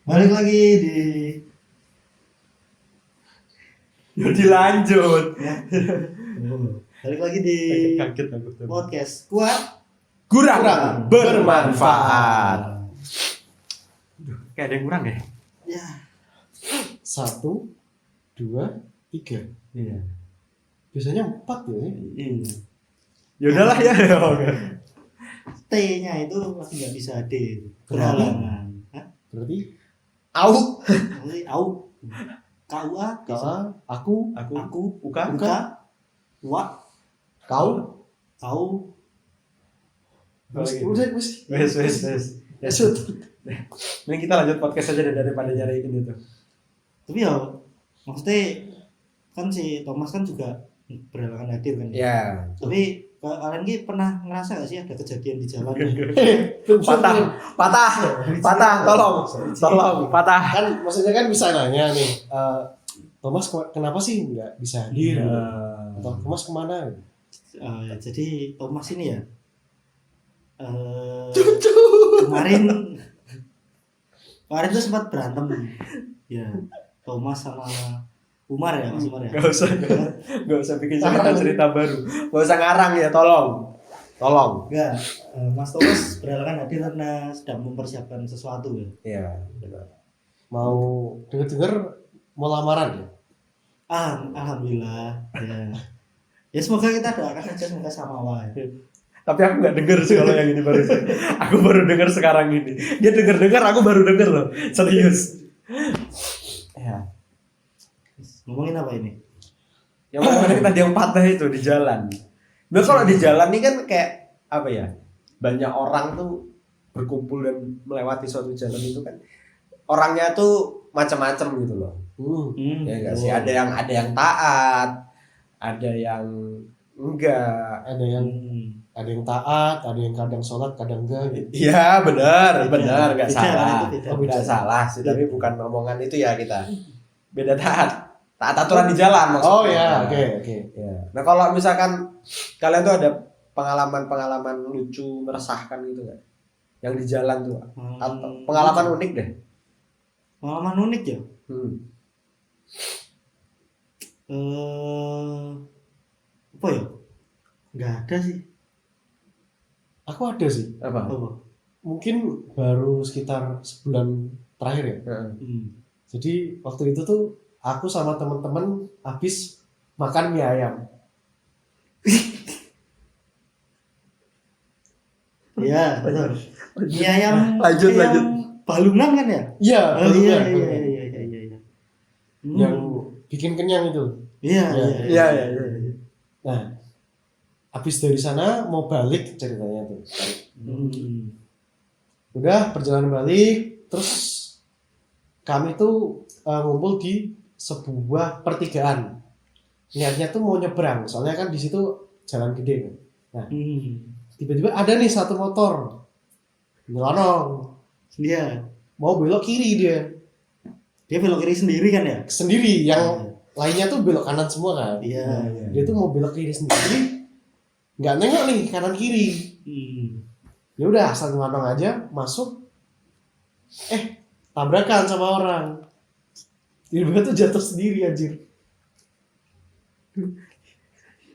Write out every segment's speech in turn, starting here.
Balik lagi di dilanjut. Balik lagi di Kaget aku tuh. podcast kuat Kurang bermanfaat. Kayak ada yang kurang ya? ya. 1, 2, 3. Iya. Biasanya 4 ya. Iya. Ya udahlah ya. T-nya itu masih nggak bisa D. Berhalangan. Hah? Berarti Au. Berarti au. KUA. aku, Aku. Buka. Buka. Wa. kau. Kau. Udah. Wes. Ya Mending kita lanjut podcast aja daripada nyari ini tuh. Tapi ya maksudnya kan si Thomas kan juga berhalangan hadir kan. Ya. Tapi kalian ki pernah ngerasa gak sih ada kejadian di jalan? Patah, tolong, patah. Kan maksudnya kan bisa nanya nih, Thomas kenapa sih nggak bisa hadir? Atau Thomas kemana? Jadi Thomas ini ya kemarin tuh sempat berantem ya Thomas sama Umar ya, Mas Umar ya. Gak usah bikin cerita baru. Gak usah ngarang ya, tolong. Enggak, Mas Thomas berhalangan hadir karena sedang mempersiapkan sesuatu ya. Iya, benar. Mau dengar mau lamaran ya? Alhamdulillah ya. Ya semoga kita doakan aja semoga sama wa. Tapi aku nggak denger sih kalau yang ini baru. Aku baru denger sekarang ini. Dia denger, aku baru denger loh. Serius. Ya. Ngomongin apa ini? Yang mana kita yang patah itu di jalan. Nah kalau di jalan ini kan kayak apa ya? Banyak orang tuh berkumpul dan melewati suatu jalan itu kan. Orangnya tuh macam-macam gitu loh. Ya enggak sih? Ada yang taat, ada yang enggak, Ada yang taat, ada yang kadang sholat, kadang enggak. Gitu. iya benar, nggak Beda, salah, itu beda. nggak salah sih, tapi bukan omongan itu ya kita. Beda taat aturan di jalan maksudnya. Oh ya, oke. Ya. Nah kalau misalkan kalian tuh ada pengalaman lucu, meresahkan gitu nggak? Yang di jalan tuh, atau pengalaman unik deh. Pengalaman unik ya? Apa ya? Nggak ada sih. Aku ada sih. Apa? Mungkin baru sekitar sebulan terakhir ya. Jadi waktu itu tuh aku sama teman-teman habis makan mie ayam. Iya, betul. Mie ayam. Lanjut. Balungan kan ya? Iya, Oh, iya. Yang bikin kenyang itu. Iya. Nah, habis dari sana mau balik ceritanya tuh. Udah perjalanan balik, terus kami tuh ngumpul di sebuah pertigaan. Niatnya tuh mau nyebrang, soalnya kan di situ jalan gede kan. Nah, tiba-tiba ada nih satu motor nyelonong. Iya. Mau belok kiri dia. Dia belok kiri sendiri kan ya? Sendiri, yang lainnya tuh belok kanan semua kan. Iya. Dia tuh mau belok kiri sendiri. Nggak nengok nih kanan kiri. Ya udah asal nyelonong aja, masuk. Tabrakan sama orang. Tiba-tiba tuh jatuh sendiri anjir.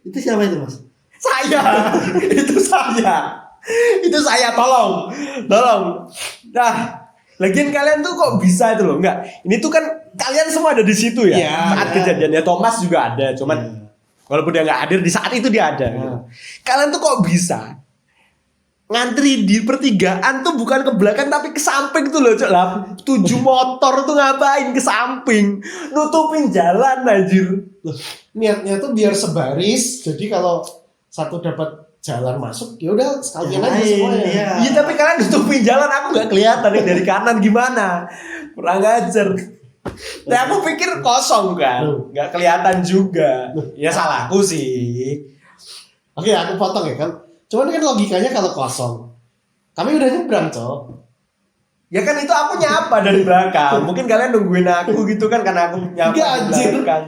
Itu siapa itu, Mas? Saya. Itu saya, tolong. Nah, lagian kalian tuh kok bisa itu loh? Enggak. Ini tuh kan kalian semua ada di situ ya. Iya, Saat kejadiannya Thomas juga ada, cuman walaupun dia nggak hadir di saat itu dia ada. Gitu. Kalian tuh kok bisa ngantri di pertigaan tuh bukan ke belakang tapi ke samping tuh loh, Cok. Lah 7 motor tuh ngapain ke samping? Nutupin jalan anjir. Loh, niatnya tuh biar sebaris. Jadi kalau satu dapat jalan masuk, ya udah sekalian aja semuanya. Iya, tapi kalian nutupin jalan, aku nggak kelihatan nih dari kanan gimana. Kurang ajar. Nah, aku pikir kosong kan, nggak kelihatan juga. Ya salahku sih. Oke, aku potong ya kan. Cuman kan logikanya kalau kosong, kami udah nyebrang, Cok. Ya kan itu aku nyapa dari belakang. Mungkin kalian nungguin aku gitu kan karena aku nyapa Enggak, dari anjir. belakang.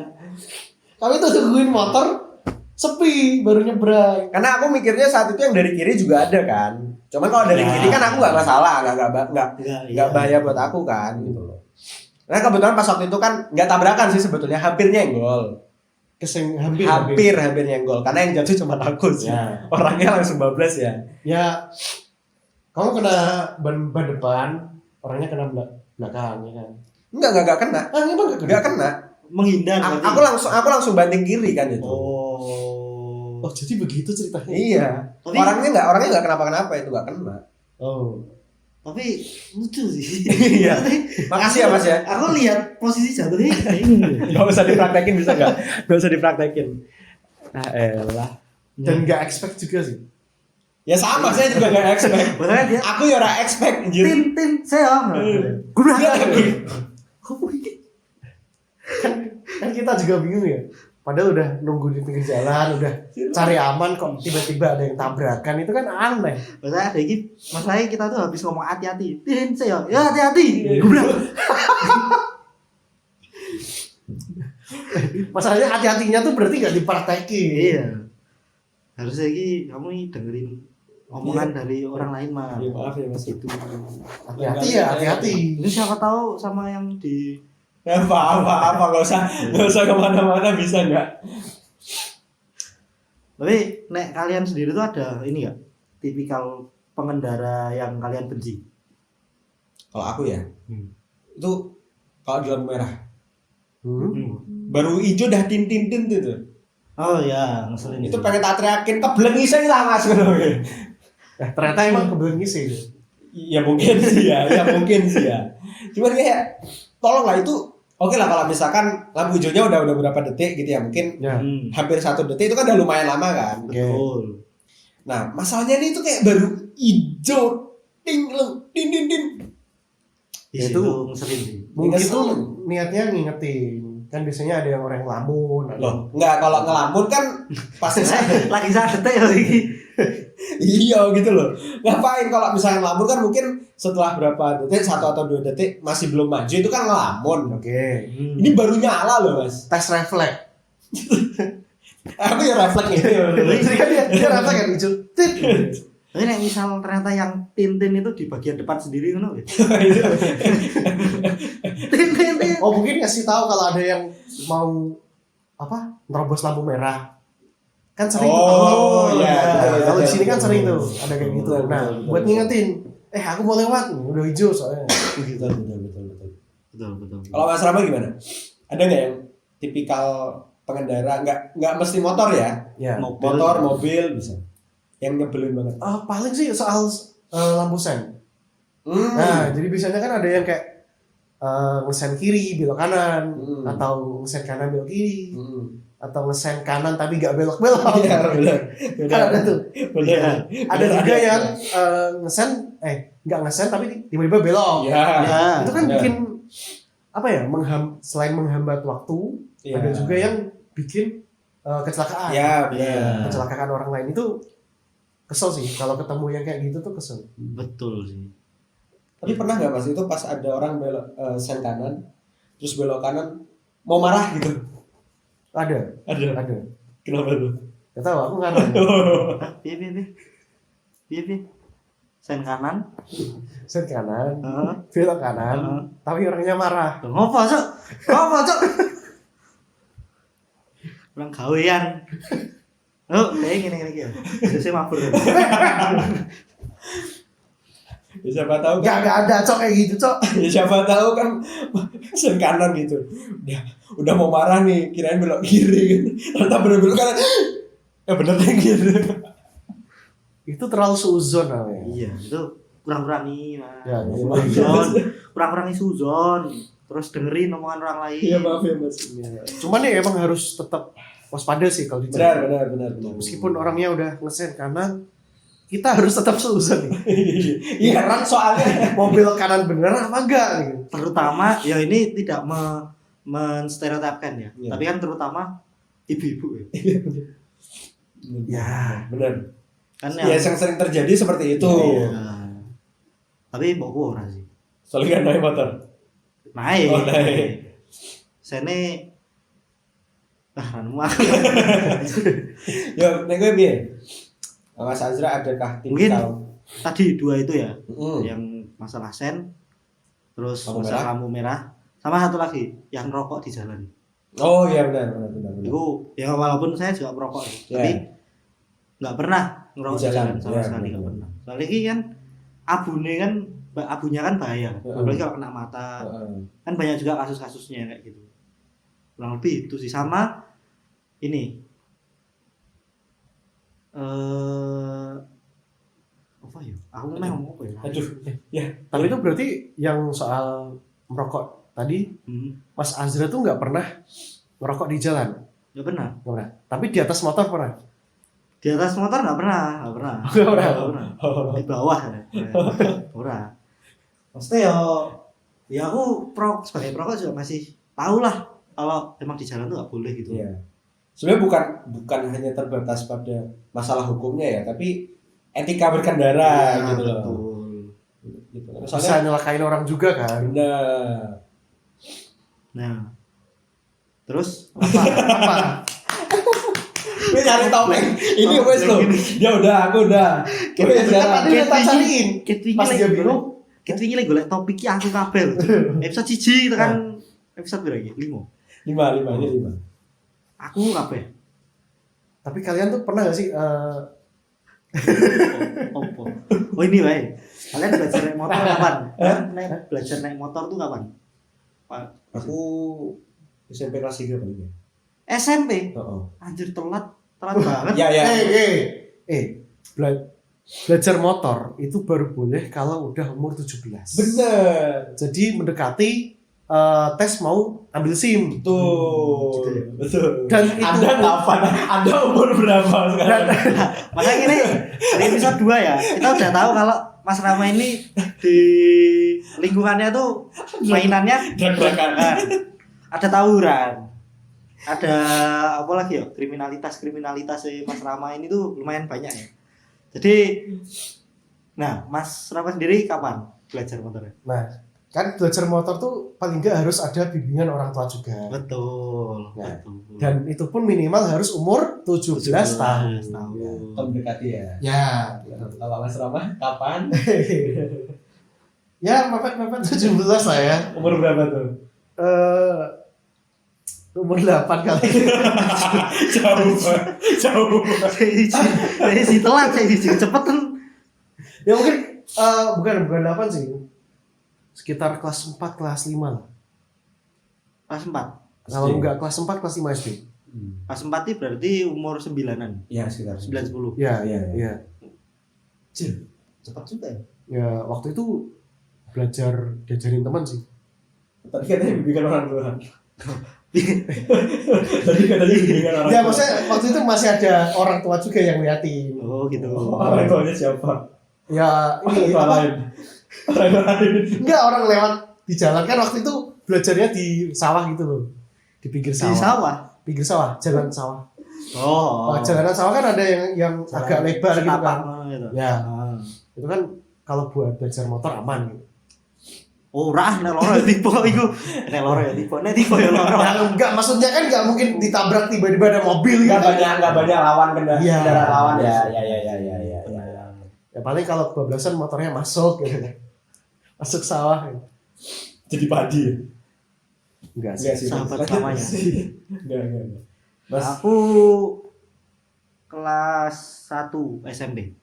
Kami tuh nungguin motor sepi baru nyebrang. Karena aku mikirnya saat itu yang dari kiri juga ada kan. Cuman kalau dari Ya. kiri kan aku nggak masalah, Enggak, nggak bahaya buat aku kan gitu loh. Nah kebetulan pas waktu itu kan nggak tabrakan sih sebetulnya, hampir nyenggol, hampir nyenggol. Karena yang jatuh cuma aku sih, Ya. orangnya langsung bablas ya. Ya, kamu kena ban depan, orangnya kena belakang ya kan. Enggak kena, Ah, emang nggak kena. menghindar A- berarti. aku langsung banting kiri kan itu. Oh, jadi begitu ceritanya. Iya. Tapi- Orangnya nggak kenapa-kenapa itu nggak kena. Oh. Tapi lucu sih. Iya. Makasih ya Mas ya. Aku lihat posisi jatuhnya bingung. Gak usah dipraktekin bisa nggak? Gak usah dipraktekin. Ah elah. Dan nggak expect juga sih. Ya sama, saya juga gak expect. Makanya dia Aku ya ora expect anjir. tin saya. Gue Dia lagi. Kan kita juga bingung ya. Padahal udah nunggu di pinggir jalan, udah cari aman kok tiba-tiba ada yang tabrakan, itu kan aneh. Masalah masalahnya kita tuh habis ngomong hati-hati. Tin saya. Ya hati-hati. Gue Masalahnya hati-hatinya tuh berarti nggak dipraktekin. Iya. Harusnya kamu nih dengerin omongan dari orang lain mah. Ya, maaf ya Mas. Itu. Hati-hati ya, hati-hati. Ini siapa tahu sama yang di Apa gak usah kemana-mana bisa nggak? Tapi nek kalian sendiri tuh ada ini nggak tipikal pengendara yang kalian benci? Kalau aku ya, itu kalau di lampu merah, Hmm. baru hijau dah tin tuh. Oh ya, ngeselin Itu pengen tak teriakin kebleng iseng lah Mas. Ternyata emang kebetulan ngisi. Ya mungkin sih ya mungkin sih ya. Cuman kayak tolonglah itu oke lah kalau misalkan lampu hijaunya udah berapa detik gitu ya, mungkin Ya. hampir 1 detik itu kan udah lumayan lama kan. Betul. Nah masalahnya ini itu kayak baru hijau ting Ya, Itu itu ngeselin sih. mungkin Ngeselin. tuh niatnya ngingetin. Kan biasanya ada yang orang ngelamun. Loh enggak, kalau ngelamun kan pasti saya Lagi saat detik lagi. iya gitu loh. Ngapain kalau misalnya ngelamun kan mungkin setelah berapa detik, 1 atau 2 detik masih belum maju itu kan ngelamun. Oke. Ini baru nyala loh Mas. Tes refleks. Aku ya refleks gitu. Jadi kan dia rasa kan hijau. Tit. Tapi nek misal ternyata yang tintin itu di bagian depan sendiri ngono ya. Tin. Oh mungkin ngasih tahu kalau ada yang mau apa nerobos lampu merah. Kan sering tuh. Oh, iya. Kalau di sini kan Betul, sering betul. tuh ada kayak gitu. Betul, Nah, betul, buat betul. ngingetin, aku mau lewat, udah hijau soalnya. Betul. Betul. Kalau Mas Rama gimana? Ada nggak yang tipikal pengendara nggak mesti motor ya? Ya. Motor, mobil bisa. Yang nyebelin banget. Paling sih soal lampu sen. Hmm. Nah, jadi biasanya kan ada yang kayak ngesen kiri belok kanan, Hmm. atau ngesen kanan belok kiri, Hmm. atau ngesen kanan tapi gak belok-belok. Iya, benar. Kan ada tuh. Benar. Ada juga yang ngesen nggak ngesen tapi tiba-tiba belok. Ya. Ya. Itu kan benar. bikin apa ya? Selain menghambat waktu, Iya. ada juga yang bikin kecelakaan. Ya, Iya. benar. Kecelakaan orang lain itu kesel sih. Kalau ketemu yang kayak gitu tuh kesel. Betul sih. Tapi pernah nggak Mas itu pas ada orang belok sen kanan, terus belok kanan mau marah gitu? Ada. Ada. Kenapa tuh? Gak tahu aku nggak tahu. Piye. Sen kanan. Sen kanan, Heeh. belok kanan, Heeh. tapi orangnya marah. Ngopo, Cok? Kurang gawean. Oh, kayak gini ya. Saya mabur. Ya, siapa tahu kan? Gak ada cok kayak gitu cok. Ya, siapa tahu kan sen kanan gitu. Udah mau marah nih, kirain belok kiri gitu. Ternyata bener belok kanan. Ya bener gitu. Itu terlalu seuzon namanya. Iya, itu kurang-kurangi, Mas. Ya, Ya, Suzon. Kurang-kurangi suzon. Terus dengerin omongan orang lain. Iya maaf ya Mas. Cuman ya emang harus tetap waspada sih kalau di jalan. Benar. Meskipun orangnya udah ngesen kanan, kita harus tetap seuzon nih. Iya kan soalnya Mobil kanan bener apa enggak nih? Terutama ya ini tidak menstereotipkan ya. Iya. Tapi kan terutama ibu-ibu ya. Ya. benar. Kan Ya yang sering terjadi seperti itu. Iya. Tapi mbokku ora sih. Soalnya kan naik motor. Naik. Oh, naik. Sene ranmu aku. Ya, nek kowe piye? Mas Azra adakah Mungkin tipikal tadi 2 itu ya, Mm. yang masalah sen, terus Lampu masalah merah. lampu merah, sama satu lagi yang rokok di jalan. Oh iya benar. Itu ya walaupun saya juga merokok, Ya. tapi nggak pernah ngerokok Di di jalan, jalan sama ya, sekali nggak benar. pernah. Soalnya ini kan abunya kan bahaya, Heeh. apalagi kalau kena mata. Heeh. Kan banyak juga kasus-kasusnya kayak gitu. Kurang lebih itu sih. Sama ini apa ya? Aku mau ngomong apa ya? Aduh, ya. Tapi itu berarti yang soal merokok tadi, Mas Azra tuh nggak pernah merokok di jalan, Nggak pernah. nggak pernah. Tapi di atas motor pernah. Di atas motor nggak pernah. Nggak pernah. Nggak pernah. Di bawah ya. Nggak pernah. Maksudnya ya aku sebagai perokok juga masih tahu lah kalau emang di jalan tuh nggak boleh gitu. Iya. Sebenarnya bukan hanya terbatas pada masalah hukumnya ya, tapi etika berkendara Ya, gitu loh. betul. Gitu. Bisa Soalnya nyelakain orang juga kan. benar. Nah, terus Apa? Gue cari topeng. Ini wes lo. Dia udah, aku udah. Gue ya Kan sekarang. tadi udah tak cariin. Pas dia bingung, Kita ini golek topiknya aku kabel. Episode 1 tekan episode berapa iki? 5. 5 ini 5. Aku kabeh. tapi kalian tuh pernah gak sih Opo. Oh ini wae. Kalian belajar naik motor kapan? Belajar naik motor tuh kapan? Aku SMP kelas 3 paling ya. SMP. Heeh. Anjir telat banget. Ya ya. belajar motor itu baru boleh kalau udah umur 17. Bener. Jadi mendekati tes mau ambil SIM. Betul. Dan itu Anda kapan? Anda umur berapa sekarang? Makanya gini, di episode 2 ya, kita udah tahu kalau Mas Rama ini di lingkungannya tuh mainannya Drag-dragan. ada tawuran. Ada apa lagi ya? Kriminalitas si Mas Rama ini tuh lumayan banyak ya. Jadi nah, Mas Rama sendiri kapan belajar motornya? Nah, kan belajar motor tuh paling nggak harus ada bimbingan orang tua juga. Betul. Nah, betul. Dan itu pun minimal harus umur 17 tahun. Mendekati ya. Ya. Kalau Mas Rama kapan? Ya, mepet 17 lah ya. Umur berapa tuh? Umur 8 kali. Jauh. Saya sih telat, saya sih cepet kan. Ya mungkin bukan 8 sih. Sekitar kelas 4, kelas 5 lah. Kelas 4. Kalau enggak kelas 4, kelas 5 SD. Kelas 4 itu berarti umur 9-an. Ya sekitar 9-10. Ya, Iya, iya. Cepat juga ya. Ya, waktu itu belajar diajarin teman sih. Tadi katanya bimbingan orang tua. Tadi katanya bimbingan orang tua. Ya, maksudnya waktu itu masih ada orang tua juga yang liatin. Oh gitu. Orang tuanya siapa? Ya, ini Orang lain. Orang lain. enggak orang lewat di jalan kan waktu itu belajarnya di sawah gitu loh. Di pinggir Di sawah. sawah. Pinggir sawah, jalan sawah. Oh. Jalanan sawah kan ada yang agak lebar gitu kan. Gitu. Ya, Ah. itu kan kalau buat belajar motor aman gitu. Ora nek loro ya tiba iku. Nek loro ya tiba, nek tiba ya loro. Ya, enggak, maksudnya kan enggak mungkin ditabrak tiba-tiba ada mobil gitu. Enggak banyak lawan Iya. kendaraan lawan ya. Ya paling kalau kebablasan motornya masuk gitu. Masuk sawah. Gitu. Jadi padi. Enggak sih. Sahabat samanya. Enggak. Mas Aku kelas 1 SMP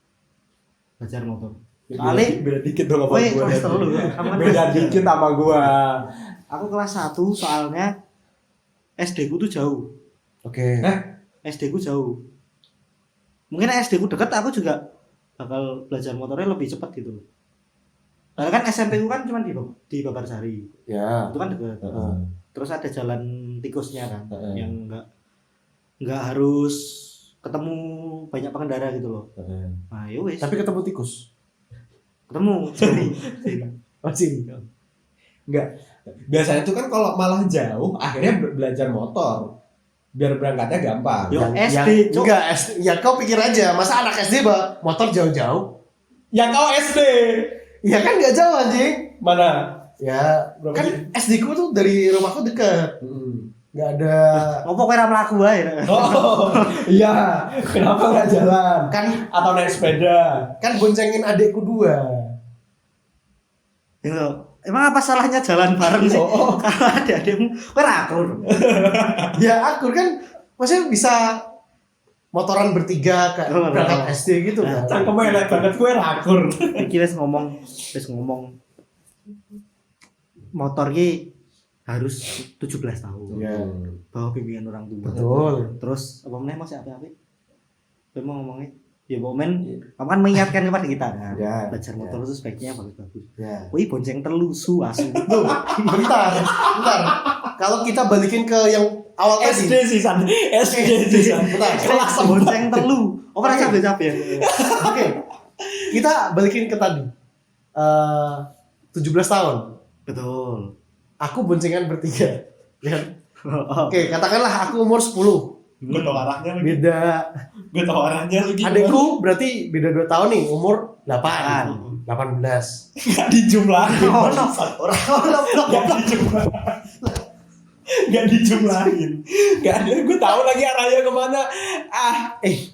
belajar motor. Soalnya beda dikit dong apa Woi, gua. kelas 3 kamu kan Beda kelas dikit sama gua. Aku kelas 1 soalnya SD ku tuh jauh. Oke. SD ku jauh. Mungkin SD ku dekat aku juga bakal belajar motornya lebih cepat gitu. Karena kan SMP ku kan cuma di Babarsari. Ya. Itu kan dekat. Heeh. Terus ada jalan tikusnya kan Heeh. yang enggak harus ketemu banyak pengendara gitu loh. Nah, ya wis. Tapi ketemu tikus. Ketemu jadi Oh, sini. Enggak. Biasanya itu kan kalau malah jauh akhirnya belajar motor. Biar berangkatnya gampang. Yo, Yang- SD, Cuk. enggak SD. Ya kau pikir aja, masa anak SD motor jauh-jauh? Ya kau SD. Ya kan enggak jauh anjing. Mana? Ya, Berapa kan sih? SD ku tuh dari rumahku dekat. nggak ada. Ngopo kowe ora mlaku wae? Oh, iya. Kenapa nggak jalan? Kan Atau naik sepeda? boncengin adekku 2. Gitu. Emang apa salahnya jalan bareng sih? Oh. Kalau adik-adikmu kowe ra akur. Ya akur kan, maksudnya bisa motoran bertiga ke Oh, berangkat oh. SD gitu kan. Cangkemnya enak banget, gue rakur. Iki wis ngomong motor ki harus 17 tahun. Iya. Bawa bimbingan orang tua. Betul. Terus apa meneh Mas apa-apa? Kowe mau ngomongnya ya momen kamu kan mengingatkan kepada kita kan. Ya, Belajar motor ya. itu speknya bagus-bagus. Ya. Wih bonceng telu su asu. Tuh, bentar. Kalau kita balikin ke yang awal tadi. SD sih San. SD sih San. Bentar. Kelas bonceng telu. Oh pernah capek-capek ya. Oke. Kita balikin ke tadi. 17 tahun. Betul. Aku boncengan bertiga. Ya. Oh. Oke, katakanlah aku umur 10. Gue tau arahnya lagi. Beda. Gue tau arahnya lagi. Adekku berarti beda 2 tahun nih, umur 8. 18. Gak dijumlahin. Orang Gak dijumlahin. Gak dijumlahin. Gak ada. Gue tahu lagi arahnya kemana.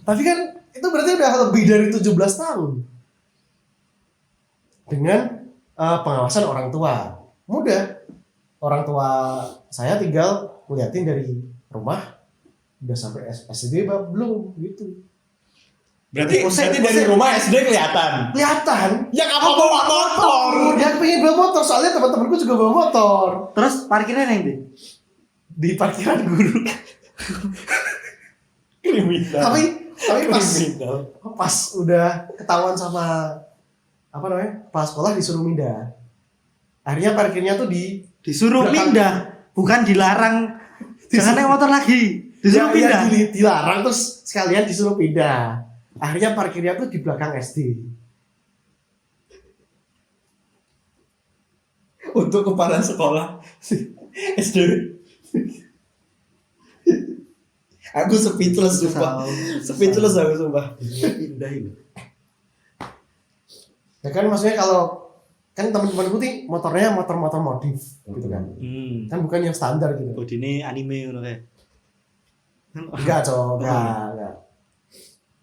Tapi kan itu berarti udah lebih dari 17 tahun. Dengan pengawasan orang tua. Mudah. Orang tua saya tinggal ngeliatin dari rumah udah sampai SD belum gitu. Berarti dari rumah SD kelihatan. Kelihatan. Ya apa bawa motor? Dia pengen bawa motor, soalnya teman-temanku juga bawa motor. Terus parkirnya neng di. Di parkiran guru. Kriminal. tapi Kriminal. pas udah ketahuan sama apa namanya, kepala sekolah disuruh pindah. Akhirnya parkirnya tuh Disuruh Belakang. pindah, bukan dilarang. Jangan naik motor lagi. Disuruh pindah. dilarang terus sekalian disuruh pindah. Akhirnya parkirnya tuh di belakang SD. Untuk kepala sekolah SD. Aku speechless sumpah. Speechless aku sumpah. Pindah itu. Ya kan maksudnya kalau kan teman-temanku nih motornya motor-motor modif gitu kan. Kan bukan yang standar gitu. Oh ini anime ngono kayak. Enggak, Cok. Enggak.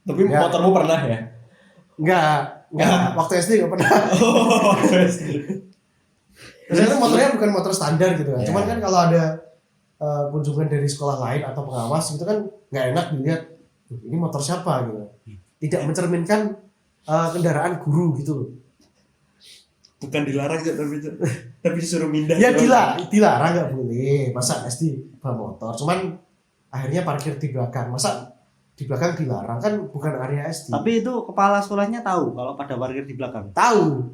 Tapi Ya. motormu pernah ya? Enggak. Waktu SD enggak pernah. Oh, SD. Terus motornya bukan motor standar gitu kan. Ya. Cuman kan kalau ada kunjungan dari sekolah lain atau pengawas gitu kan nggak enak dilihat ini motor siapa gitu. Tidak mencerminkan kendaraan guru gitu loh. Bukan dilarang Cok, tapi disuruh pindah. Ya dilarang nggak boleh. Masa SD bawa motor. Cuman akhirnya parkir di belakang. Masa di belakang dilarang, kan bukan area SD. Tapi itu kepala sekolahnya tahu kalau pada parkir di belakang. Tahu.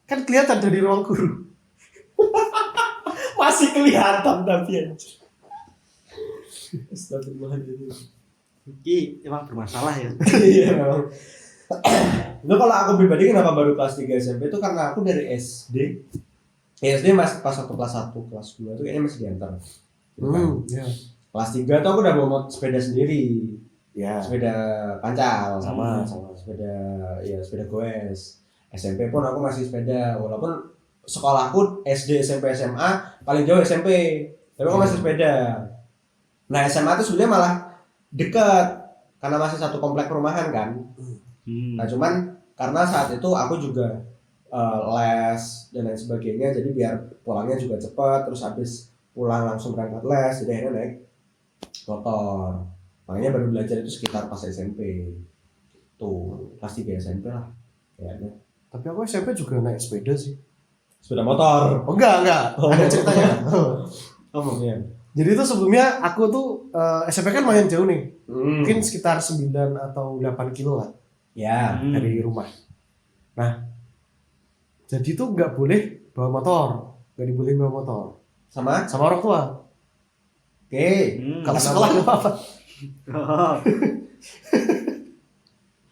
Kan kelihatan dari ruang guru. Masih kelihatan tapi anjir. Astagfirullahaladzim. Ini emang bermasalah ya. Iya memang. Itu kalau aku pribadi kenapa baru kelas 3 SMP itu karena aku dari SD. SD masih pas waktu kelas 1, kelas 2 itu kayaknya masih diantar. Gitu kan. Ya. Kelas 3 tuh aku udah bawa sepeda sendiri. Ya. Sepeda pancal Sama. sama sepeda goes. SMP pun aku masih sepeda walaupun sekolahku SD SMP SMA paling jauh SMP tapi aku masih sepeda. Nah SMA tuh sebenarnya malah dekat karena masih satu komplek perumahan kan. Nah cuman karena saat itu aku juga les dan lain sebagainya jadi biar pulangnya juga cepat terus habis pulang langsung berangkat les jadi akhirnya naik motor. Makanya baru belajar itu sekitar pas SMP tuh kelas 3 SMP lah kayaknya. Tapi aku SMP juga naik sepeda sih. Sepeda motor. Oh enggak. Oh. Ada ceritanya. Oh iya. Jadi itu sebelumnya aku tuh SMP kan lumayan jauh nih. Mungkin Hmm. sekitar 9 atau 8 kilo lah Ya. dari rumah. Nah, jadi tuh nggak boleh bawa motor, nggak dibolehin bawa motor Sama. sama orang tua. Oke. Kalau sekolah nggak apa-apa. Oh.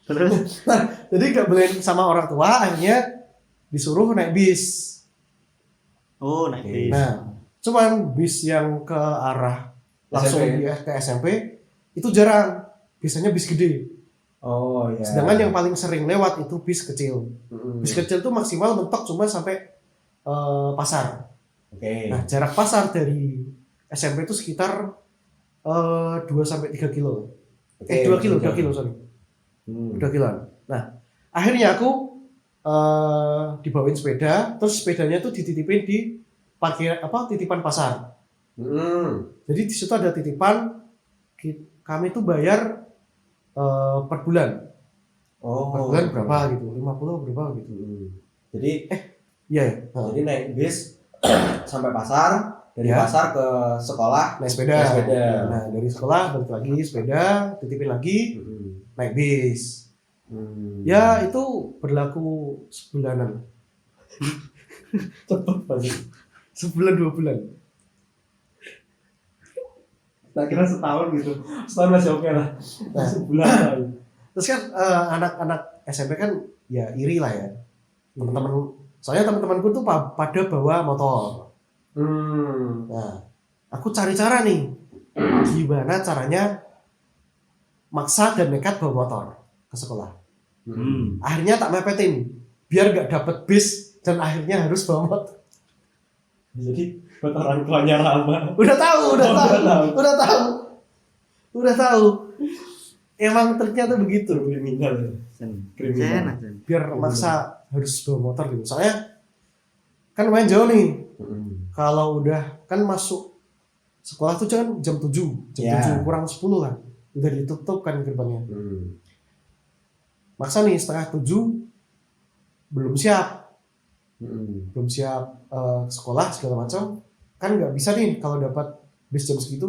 Terus Jadi nggak bolehin sama orang tua, akhirnya disuruh naik bis. oh naik bis. Nah, cuman bis yang ke arah langsung SMP. ke SMP itu jarang. Biasanya bis gede. Oh iya. Sedangkan yang paling sering lewat itu bis kecil. Mm-mm. Bis kecil tuh maksimal mentok cuma sampai pasar. Oke. Nah, jarak pasar dari SMP itu sekitar 2 sampai 3 kilo. Oke, 2 kilo, jauh. 2 kilo, sorry. Hmm. 2 kiloan. Nah, akhirnya aku dibawain sepeda, terus sepedanya tuh dititipin di titipan pasar. Jadi di situ ada titipan, kami tuh bayar per bulan. Oh. Per bulan berapa gitu, 50 berapa gitu. Jadi Iya ya. jadi naik bis sampai pasar, dari Ya. pasar ke sekolah Naik sepeda. naik sepeda. Nah, dari sekolah balik lagi sepeda, titipin lagi, naik bis. Ya, itu berlaku sebulanan. Cepet banget. Sebulan 2 bulan. Tak kira setahun gitu. Setahun masih oke lah. Nah. Sebulan kali. Terus kan anak-anak SMP kan ya iri lah ya. Teman-teman, soalnya teman-temanku tuh pada bawa motor. Nah, aku cari cara nih, gimana caranya maksa dan nekat bawa motor ke sekolah. Akhirnya tak mepetin, biar gak dapet bis dan akhirnya harus bawa motor. Jadi buat orang tuanya lama. Udah tahu. Emang triknya tuh begitu. Kriminal. Kriminal. Biar maksa harus bawa motor gitu. Soalnya kan lumayan jauh nih. Kalau udah kan masuk sekolah tuh kan jam 7 Ya. kurang 10 kan. Udah ditutup kan gerbangnya. Maksa nih setengah 7 belum siap sekolah segala macam, kan nggak bisa nih kalau dapat bis jam segitu.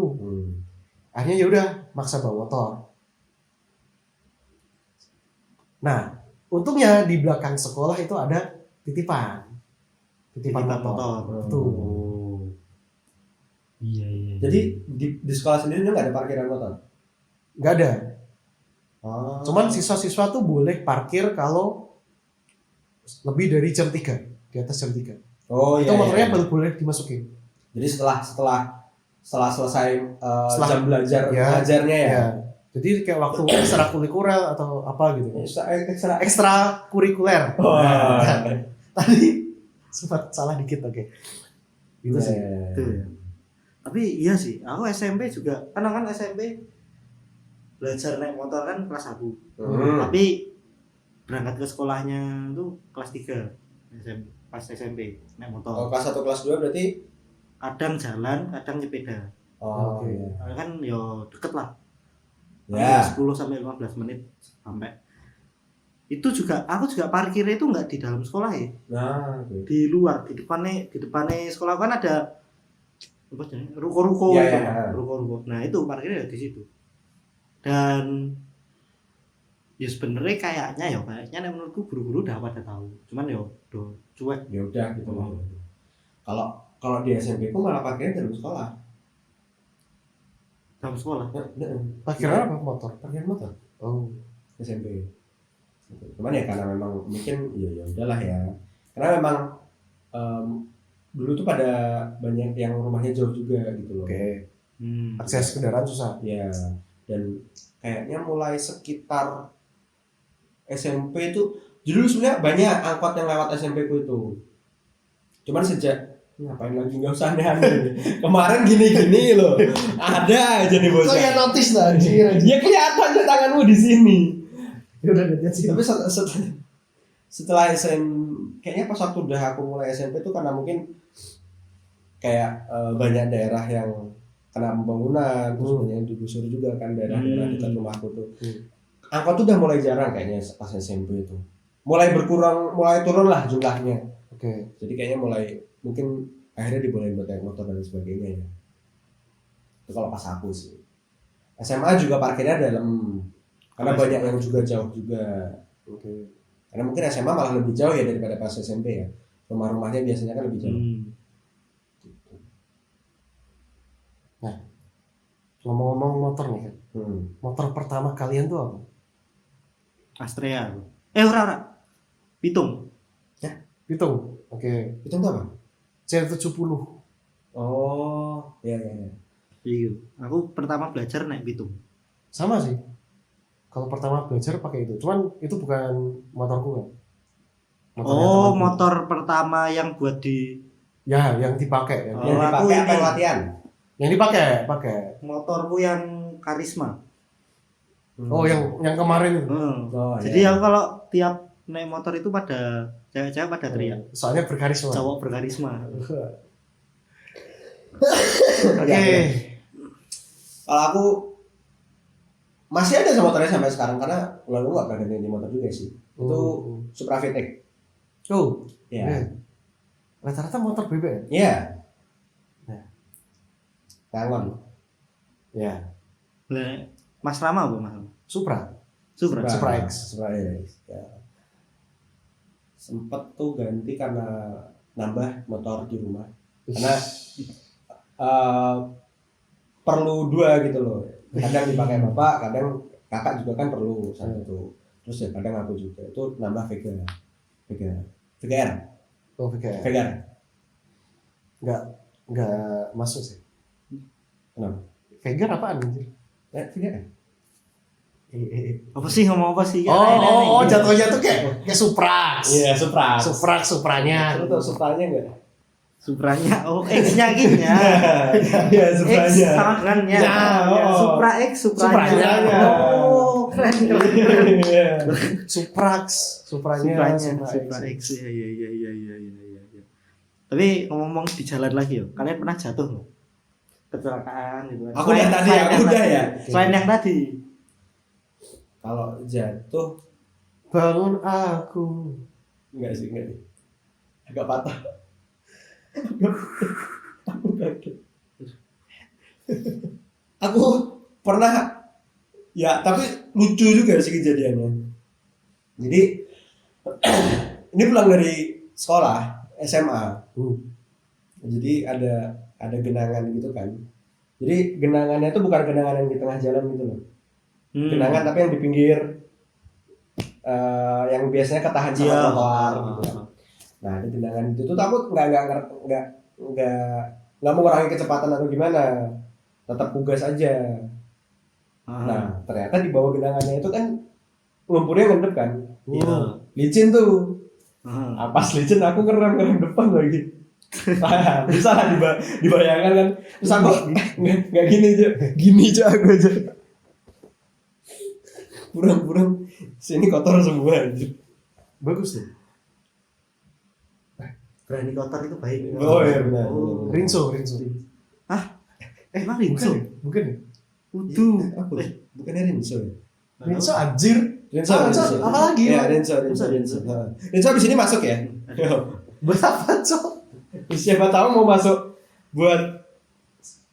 Akhirnya ya udah maksa bawa motor. Nah, untungnya di belakang sekolah itu ada titipan motor. Tuh. Iya. Jadi di sekolah sendiri nggak ada parkiran motor? Nggak ada. Oh. Cuman siswa-siswa tuh boleh parkir kalau lebih dari jam 3, di atas jam 3. Oh Itu iya. motornya iya. baru boleh dimasukin. Jadi setelah selesai Setelah- jam belajarnya ya. Ya. Jadi kayak waktu ekstrakurikuler atau apa gitu. Ekstra. Ekstrakurikuler. Wah. Tadi sempat salah dikit, oke. Gitu sih. Itu ya. Tapi iya sih, aku SMP juga, kan SMP belajar naik motor kan kelas 1. Tapi berangkat ke sekolahnya tuh kelas 3 SMP, pas SMP naik motor. Oh, kelas 1 kelas 2 berarti Kadang jalan, kadang nyepeda. Oke. Karena kan yo deket lah. Ya. 10 sampai 15 menit sampai. Itu juga aku juga parkirnya itu nggak di dalam sekolah ya. Nah, oke. Di luar, di depannya sekolah kan ada apa sih, ruko-ruko Iya, itu. iya. Ruko-ruko. Nah, itu parkirnya di situ. Dan ya sebenarnya kayaknya nek menurutku guru-guru udah pada tahu. Cuman yo do cuek Ya udah gitu loh. Kalau di SMP ku malah parkirnya dalam sekolah. dalam sekolah. Parkiran apa motor? Parkir motor Oh. SMP. Cuman ya karena memang mungkin ya udahlah ya. Karena memang dulu tuh pada banyak yang rumahnya jauh juga gitu loh. Oke. Akses kendaraan susah. Ya, dan kayaknya mulai sekitar SMP itu dulu sebenarnya banyak angkot yang lewat SMP ku itu. Cuman sejak ngapain lagi nggak usah aneh-aneh. Kemarin gini-gini loh. Ada aja nih bosnya. Kok ya notice lah anjir. Ya kelihatan aja tanganmu di sini. Ya udah lihat sih. Tapi setelah kayaknya pas waktu udah aku mulai SMP tuh karena mungkin kayak banyak daerah yang kena pembangunan, terus banyak yang digusur juga kan daerah-daerah dekat rumahku tuh. Angkot tuh udah mulai jarang kayaknya pas SMP itu. Mulai berkurang, mulai turun lah jumlahnya. Oke. Jadi kayaknya mulai mungkin akhirnya dibolehin buat naik motor dan sebagainya ya. Itu kalau pas aku sih. SMA juga parkirnya dalam karena Kalau banyak SMA yang juga jauh juga. Oke. Karena mungkin SMA malah lebih jauh ya daripada pas SMP ya. Rumah-rumahnya biasanya kan lebih jauh. Gitu. Ngomong-ngomong motor nih kan. Motor pertama kalian tuh apa? Astrea. Ora. Pitung. Pitung. Oke. Itu apa? C70. Oh, iya. Iya. Aku pertama belajar naik pitung. Sama sih. Kalau pertama belajar pakai itu. Cuman itu bukan motorku kan. Motornya Oh, temanku. motor pertama yang buat di Ya, yang dipakai. Oh, Yang aku dipakai apa ini. yang latihan? Yang pakai. Motorku yang karisma. Oh, yang kemarin itu. Oh, Jadi iya. aku kalau tiap naik motor itu pada cewek-cewek pada teriak. Soalnya berkarisma. Cowok berkarisma. Oke. Ya. Kalau aku masih ada sama motornya sampai sekarang karena lalu nggak pernah ganti motor juga sih. Itu Supra VTEC. Oh. Ya. Ya. Rata-rata motor BBM. Iya. Ya. Tangon. Ya. Lah, Mas Rama apa Mas? Supra. Supra. Supra X. Supra X. Ya. Sempet tuh ganti karena nambah motor di rumah. Karena perlu dua gitu loh. Kadang dipakai bapak, kadang kakak juga kan perlu satu. Terus ya kadang aku juga itu nambah VGR. Oh, VGR. VGR. Enggak masuk sih. Kenapa? VGR apaan anjir? VGR. Apa sih ngomong apa sih? Oh, jatuhnya tuh kayak Supra. Iya, Supra. Supranya. Lu tau Supranya enggak? Supranya, X-nya gini ya. Iya, X Supranya. sama dengannya. Ya, oh. Supra X, Supranya. Supranya. Oh, keren. Iya. Supranya. Supra Supra X. Iya. Tapi ngomong di jalan lagi yo, kalian pernah jatuh nggak? Kecelakaan gitu kan. Aku udah tadi, Selain aku yang udah tadi. ya. Selain yang tadi. Kalau jatuh Bangun aku. enggak sih. Agak patah. Aku kaget. Aku pernah ya, tapi lucu juga sih kejadiannya. Jadi ini pulang dari sekolah SMA. Jadi ada genangan gitu kan. Jadi genangannya itu bukan genangan yang di tengah jalan gitu loh. Genangan tapi yang di pinggir, yang biasanya ketahan sama Iya. trotoar gitu kan. Nah di genangan itu tuh aku nggak mengurangi kecepatan atau gimana, tetap kugas aja. Nah ternyata di bawah genangannya itu kan lumpurnya ngendep kan, licin tuh. Pas licin aku ngerem depan lagi. Bisa lah dibayangkan kan. Terus aku nggak gini aja aku aja. Burung sini kotor semua aja. Bagus tuh. Berani kotor itu baik. Oh iya benar. Rinso. Emang Rinso? Bukan ya? Uduh. Apa? Bukannya Rinso ya? Rinso anjir. Rinso. Apa lagi? Ya Rinso. Rinso abis ini masuk ya. Buat apa, Cok? Siapa tahu mau masuk buat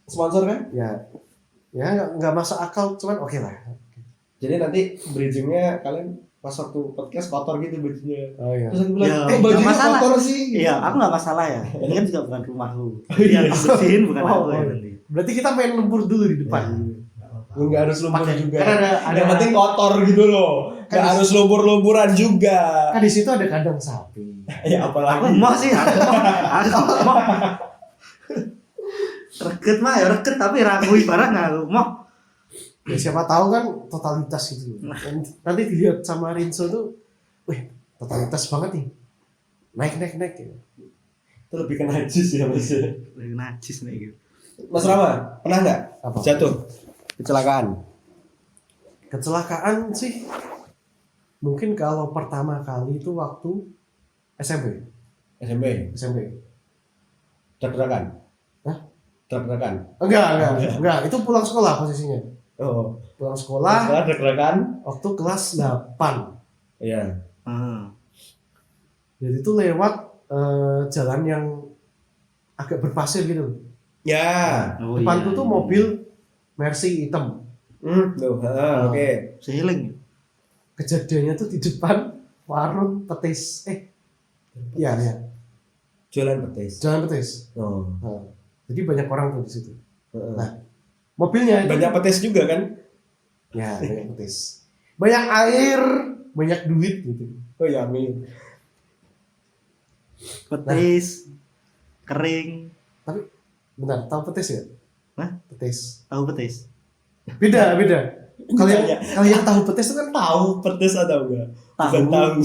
sponsor kan? Ya nggak masuk akal, cuman oke lah. Jadi nanti bridgingnya kalian pas waktu podcast kotor gitu bajunya. Oh iya. Terus aku bilang, Ya, bajunya nggak masalah. kotor sih. Iya, aku nggak masalah ya. Ini kan juga bukan rumahku. Iya. Yang bersihin bukan Oh, aku ya oh. nanti. Berarti kita main lumpur dulu di depan. Enggak harus lumpur Pakai- juga. kan ada- Yang penting kotor gitu loh. Kan Enggak di- harus lumpur-lumpuran juga. Kan di situ ada kandang sapi. Ya Aku apalagi. mau sih, aku mau. Reket mah ya reket tapi rakui barang aku mau. Ya siapa tahu kan totalitas gitu. Nanti dilihat sama Rinso tuh, wih totalitas banget nih. Naik ya. Itu lebih ke najis ya Mas. Najis nih gitu. Mas Rama, pernah nggak Apa? jatuh kecelakaan? Kecelakaan sih. Mungkin kalau pertama kali itu waktu SMP. SMP. Tabrakan. Hah? Tabrakan. Enggak. Itu pulang sekolah posisinya. Oh. Pulang sekolah Setelah tabrakan. waktu kelas 8. Iya. Jadi itu lewat jalan yang agak berpasir gitu. Ya. Oh, Depanku iya, tuh iya. mobil Mercy hitam. Tuh, oke. Seheling. Kejadiannya tuh di depan warung petis. Iya. Jualan petis. Jalan petis. Oh. Nah, jadi banyak orang tuh di situ. Heeh. Nah, mobilnya itu, Banyak petis juga kan? ya banyak petis. Banyak air, banyak duit gitu. Oh ya amin. Petis, kering, Bentar, tahu petis ya? Hah? Petis. tahu petis. Beda. Kalian Iya. kalian tahu petis itu kan Tahu petis atau enggak? Bukan Tahu. tahu.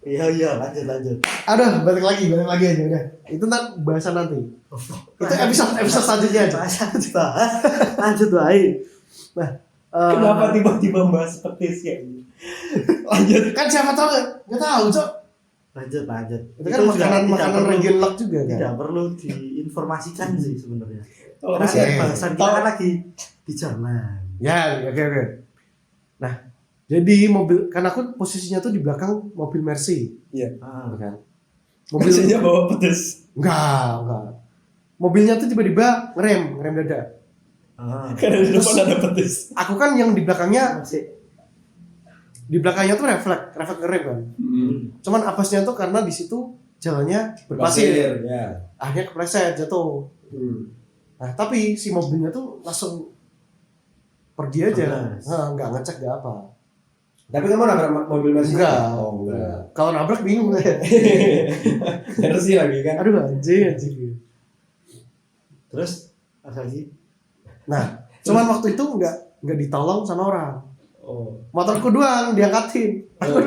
Iya, lanjut. Aduh, balik lagi aja udah. Itu ntar bahasan nanti. Itu episode selanjutnya aja. Lanjut baik. Kenapa tiba-tiba bahas petis ya? Lanjut. Kan siapa tahu nggak tahu, Cok. Lanjut. Itu kan makanan regional juga kan. Tidak perlu diinformasikan sih sebenarnya. Kalau Karena masih bahasan kita kan lagi di jalan. Ya, oke. Nah, jadi mobil kan aku posisinya tuh di belakang mobil Mercy, Iya. kan. Mobilnya bawa petis. Enggak. Mobilnya tuh tiba-tiba ngerem dadak. Karena di depan ada petis. Aku kan yang di belakangnya Masih. tuh refleks ngerem kan. Cuman apesnya tuh karena di situ jalannya berpasir. Ya. Akhirnya kepleset jatuh. Nah, tapi si mobilnya tuh langsung pergi aja. Bebas. Nggak ngecek nggak apa. Tapi kamu nabrak mobil Mercy? Enggak. Oh, enggak. Kalau nabrak bingung deh. Mercy lagi kan? Aduh anjing. Terus apa lagi? Nah, cuman waktu itu nggak ditolong sama orang. Oh. Motorku doang diangkatin. Aku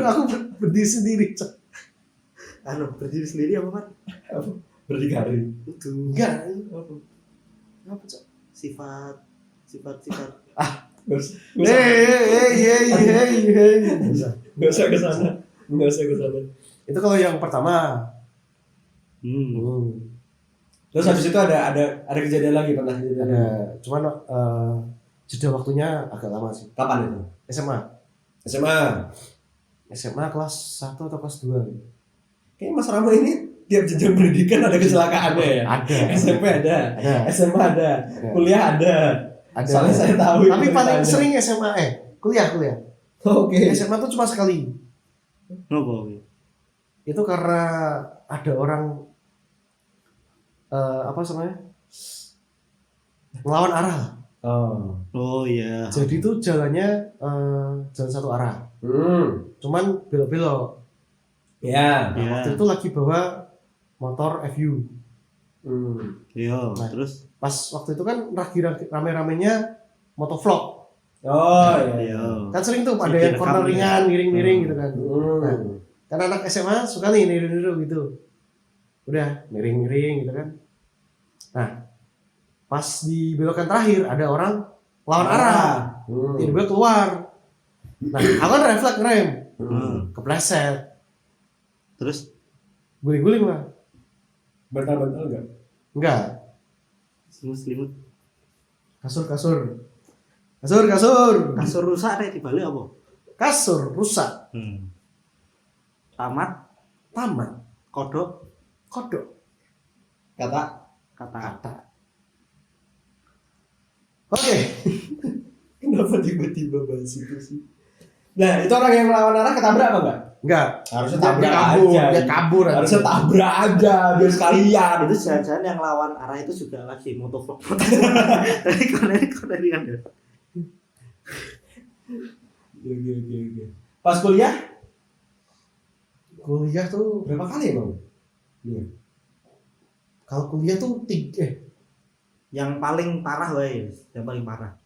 berdiri sendiri. Cok. Berdiri sendiri apa, Mat? Berdikari. Itu. Enggak. Apa, Cok? Sifat. Gak usah ke sana. Itu kalau yang pertama. Terus habis itu ada kejadian lagi pernah kejadian. Ada, cuman jeda waktunya agak lama sih. Kapan itu? SMA kelas 1 atau kelas 2 gitu. Kayaknya Mas Rama ini tiap jenjang pendidikan ada kecelakaannya ya. Ada. SMP ada. Ada. SMA ada. Kuliah ada. Ada. Soalnya saya tahu. Tapi paling ceritanya. sering SMA kuliah. Oke. SMA tuh cuma sekali. Ngopo? Itu karena ada orang apa namanya? Ngelawan arah. Oh iya. Jadi tuh jalannya jalan satu arah. Cuman belok-belok. Ya. Nah, waktu itu lagi bawa motor FU. Iya, Nah. terus Pas waktu itu kan lagi rame-ramenya motovlog. Oh iya. iya. Kan sering tuh ada Bikin yang corneringan, miring-miring gitu kan. Nah, Hmm. kan anak SMA suka nih niru-niru gitu. Udah miring-miring gitu kan. Nah, pas di belokan terakhir ada orang lawan arah. Tiba-tiba keluar. Nah, aku kan refleks ngerem. Kepleset. Terus Guling-guling lah. Bantal-bantal enggak? Enggak. selimut. Kasur. Kasur rusak nek dibalik apa? Kasur rusak. Tamat, Kodok. kata. Oke. Kenapa tiba-tiba bahas itu sih? Nah, itu orang yang melawan arah ketabrak apa enggak? Enggak. Harusnya Dia tabrak kabur. aja. Dia kabur. Harusnya tabrak aja biar sekalian. Itu jangan-jangan yang lawan arah itu juga lagi motovlog. Tadi koneri-konerian ya. Oke. Pas kuliah Kuliah tuh berapa kali ya, Bang? Iya. kalau kuliah tuh Yang paling parah wae, paling parah.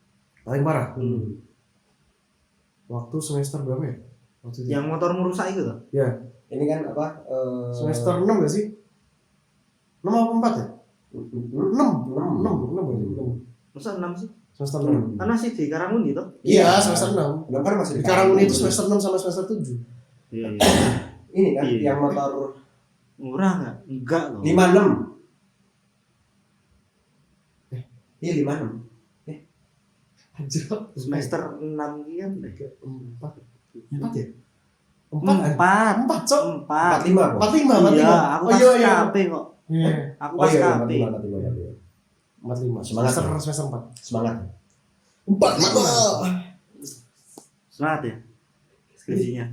Hmm. Waktu semester berapa ya? Waktu itu. Yang motor merusak itu tuh. Ya, Ini kan apa? semester 6 gak sih? 6 apa 4 ya? 6 Masa 6 sih? semester 6. Kan masih di Karanguni tuh. Iya, semester 6. Udah kan masih Di Karanguni itu semester 6 sama semester 7. Iya. Ini kan Iya. yang motor Murah enggak? Enggak loh. 56. Iya 56. Anjir, Semester 6 kian deh. 4 ya? 4. 4, Cok. 4. 45. 45. Iya, aku Oh pas iya, iya. KP kok. Iya. Aku Oh pas iya, KP. 45. Semangat. Semester 4. Semangat. 45. Semangat ya. Skripsinya.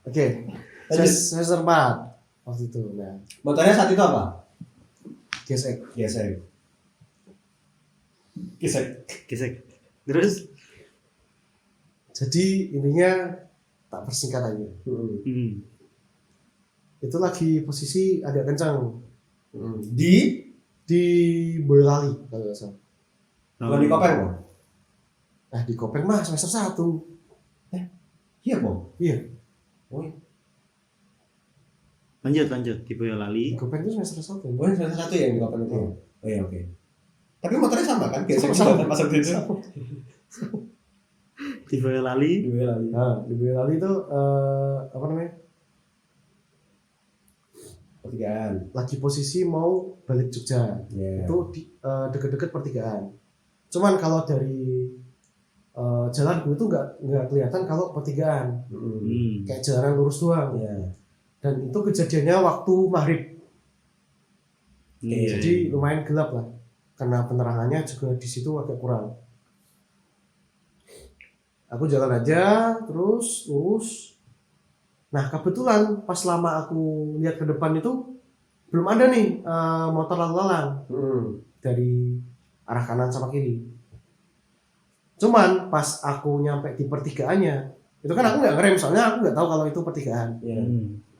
Oke. Semester 4 waktu itu. Nah, Motornya saat itu apa? gesek. Gesek. Terus Jadi intinya tak persingkat aja. Itu lagi posisi agak kencang Di di Boyolali kalau nggak salah. bukan di Kopeng, Bang? Nah di Kopeng mah semester 1. Iya, Bang. Iya. Oh, Lanjut di Boyolali. Gopen itu semester 1. oh yang salah satu ya yang di Kapan itu ya? Oh iya oke. Tapi motornya sama kan? Kayak Sama. sama pasang itu. Di Boyolali. Nah, di Boyolali itu apa namanya? Pertigaan. Lagi posisi mau balik Jogja. Iya. Itu di deket-deket pertigaan. Cuman kalau dari jalanku itu nggak kelihatan kalau pertigaan, kayak jalan lurus doang. Iya. Dan itu kejadiannya waktu maghrib, Iya. jadi lumayan gelap lah, karena penerangannya juga di situ agak kurang. Aku jalan aja terus lurus. Nah kebetulan pas lama aku lihat ke depan itu belum ada nih motor lalu lalang dari arah kanan sama kiri. Cuman pas aku nyampe di pertigaannya, itu kan aku nggak ngerem, soalnya aku nggak tahu kalau itu pertigaan, Iya.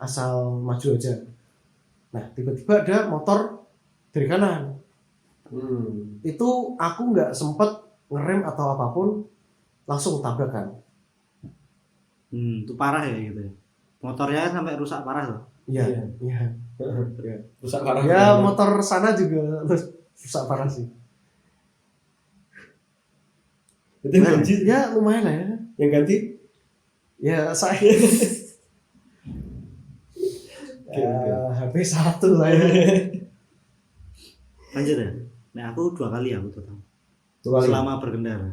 asal maju aja. Nah tiba-tiba ada motor dari kanan. Itu aku nggak sempet ngerem atau apapun, langsung tabrakan. Itu parah ya gitu ya. Motornya sampai rusak parah loh. Iya, Iya. iya. Rusak parah. Ya motor sana juga rusak parah sih. Itu yang ganti. Ya lumayan lah ya. Yang ganti? Ya saya HP 1 lah ya. Lanjut ya. Nah aku 2 kali aku total. Dua kali. Selama berkendara.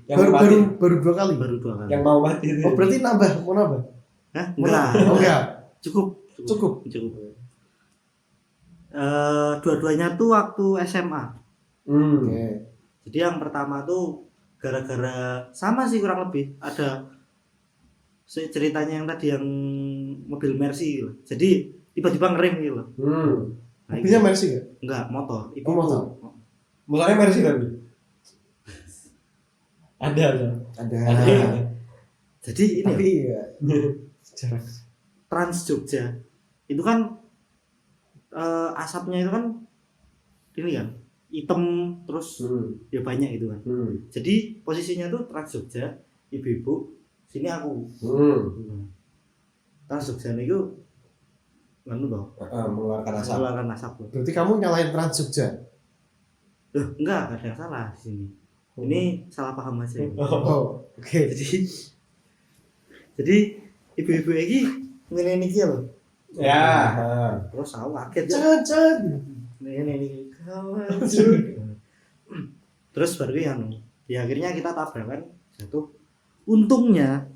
Yang Baru, mau mati. baru 2 kali. Baru 2 kali. Yang mau mati itu. Oh berarti mau nambah? Hah? Mau Enggak. nambah? Oh ya, Cukup. cukup. Dua-duanya tuh waktu SMA. Oke. Jadi yang pertama tuh gara-gara sama sih kurang lebih ada ceritanya yang tadi yang mobil Mercy gitu. Jadi tiba-tiba ngerem gitu loh. Nah, Mobilnya Mercy ya? enggak, motor. Oh, motor. Motornya Mercy tapi. Ada. Ada. Jadi ini Tapi ya jarang. Trans Jogja itu kan asapnya itu kan ini kan hitam terus ya banyak itu kan. Jadi posisinya tuh Trans Jogja, ibu-ibu, sini aku. Trans Jogja itu nganu toh, Mengeluarkan asap. mengeluarkan asap loh. Berarti kamu nyalain Trans Jogja? Loh, enggak ada yang salah di sini. Ini salah paham aja. Oh, oke. Jadi ibu-ibu ini ngene iki loh. Ya. Terus aku kaget ya. Jangan. Ini kawan. Terus baru yang ya akhirnya kita tabrakan jatuh. Untungnya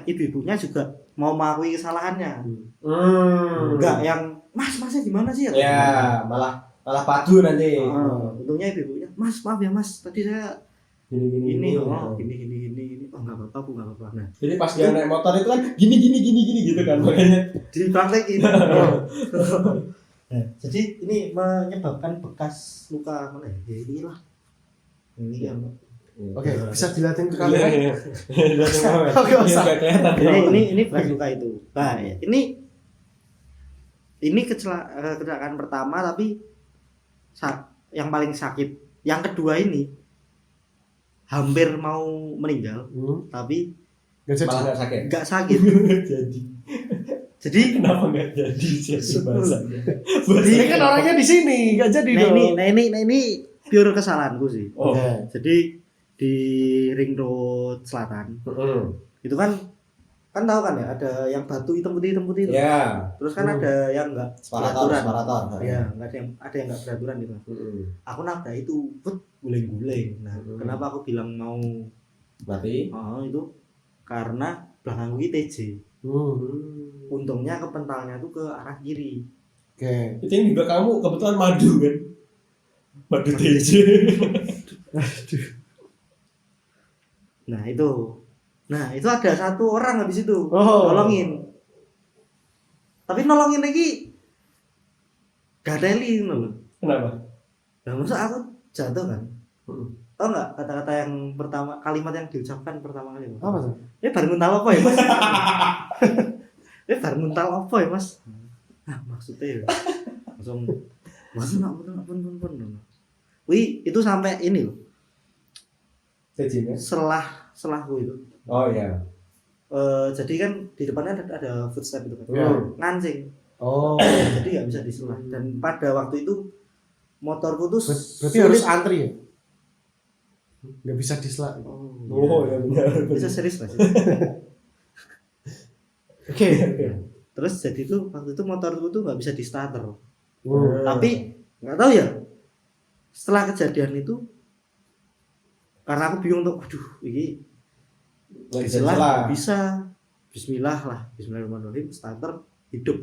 ibu-ibunya juga mau mengakui kesalahannya. Enggak yang masnya gimana sih Ya, malah padu nanti. Untungnya ibu-ibunya, Mas maaf ya Mas, tadi saya Gini. gini oh nggak apa-apa bu nggak apa-apa. Nah Jadi pas dia naik motor itu kan gini gitu kan makanya. dipraktekin. Jadi ini menyebabkan bekas luka mana ya? Ini lah. Ini yang Oke, bisa dilihatin ke kamera. Oke, usah. ini bekas luka itu. Nah, ini kecelakaan pertama tapi yang paling sakit. Yang kedua ini hampir mau meninggal tapi Gak jadi. Malah nggak sakit. Jadi Kenapa nggak jadi sih bahasanya? Ini kan orangnya di sini, gak jadi dong. ini pure kesalahanku sih. Oh. Jadi di Ring Road Selatan itu kan tahu kan ya ada yang batu hitam putih itu. Ya. Terus kan ada yang enggak Separator. Ya, enggak ada yang enggak beraturan gitu. Aku nabrak itu, guling-guling. Nah, kenapa aku bilang mau Berarti itu karena belakangku ini TJ. Untungnya kepentalnya tuh ke arah kiri. Oke. itu yang di belakangmu kebetulan madu kan? Madu TJ. Nah, itu ada satu orang habis itu nolongin. Tapi nolongin lagi gak teli loh. Kenapa? Nah, masa aku jatuh kan? Tahu nggak kata-kata yang pertama, kalimat yang diucapkan pertama kali? Apa tuh? Ini baru nguntal apa ya Mas? Ini baru nguntal apa ya Mas? Nah maksudnya ya langsung pun. Wih itu sampai ini loh. TJ-nya? Selahku itu. Oh iya. jadi kan di depannya ada footstep itu kan. Ya. Ngancing. Oh, Jadi nggak bisa disela. Dan pada waktu itu motorku tuh berarti harus antri ya? Nggak bisa disela. Oh ya benar. Bisa serius Mas. Oke. Terus jadi tuh waktu itu motorku tuh nggak bisa di starter. Hmm. Tapi nggak tahu ya. Setelah kejadian itu karena aku bingung tuh, aduh ini Nggak bisa disela disela. nggak bisa. Bismillah lah, Bismillahirrahmanirrahim, starter hidup.